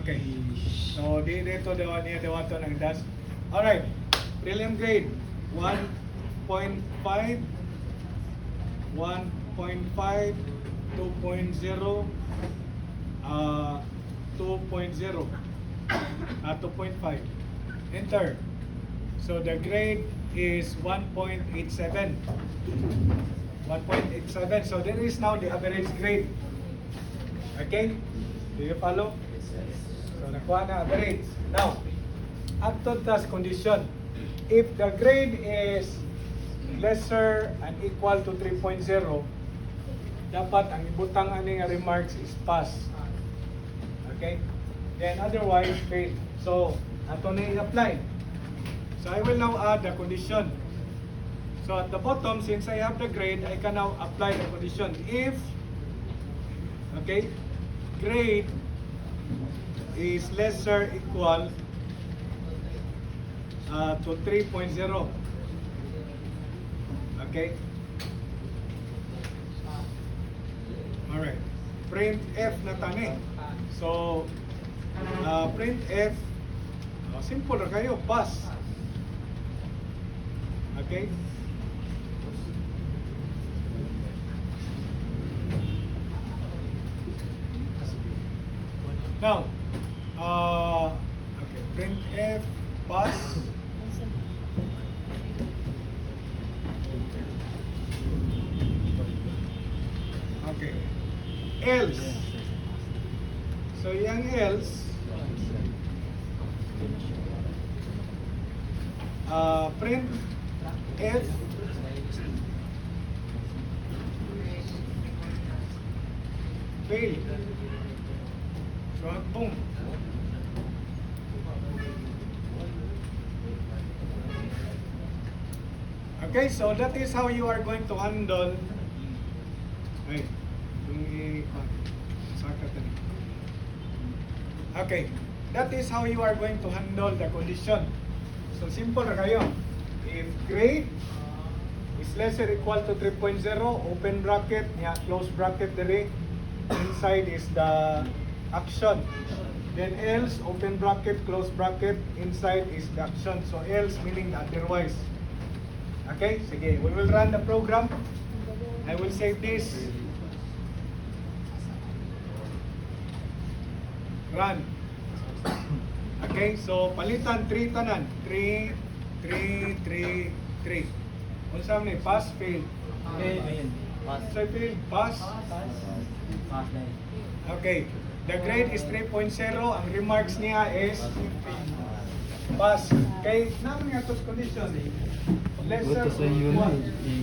Okay. So, dito daw niya daw ito ng dash. Alright. Prelim grade 1.5 1.5 2.0 2.0 2.5 enter. So the grade is 1.87 1.87. So there is now the average grade. Okay? Do you follow? So nakuha na average. Now, after task condition, if the grade is lesser and equal to 3.0, dapat ang ibutang ani nga remarks is pass. Okay? Then otherwise fail. So, ato na i-apply. So I will now add the condition. So at the bottom, since I have the grade, I can now apply the condition. If, okay, grade is lesser equal to 3.0. Okay? Alright. Print F na tani. So, print F, simple na kayo, pass. Okay? Now, okay, print F, pass. Okay. Else. So, yung else, print F fail. So, boom. Okay, so that is how you are going to handle. Ay, okay, that is how you are going to handle the condition. So simple na kayo. If grade is lesser equal to 3.0, open bracket, close bracket dire, inside is the action. Then else, open bracket, close bracket, inside is the action. So else meaning otherwise. Okay, sige, we will run the program. I will save this. Run. Okay, so palitan 3 tanan. 3, 3, 3, 3. Unsa man ni pass, fail? Pass. So fail, pass. Pass na. Okay, the grade is 3.0. Ang remarks niya is pass. Okay, naman nga tos condition. Lesser Buto sa or yun. equal.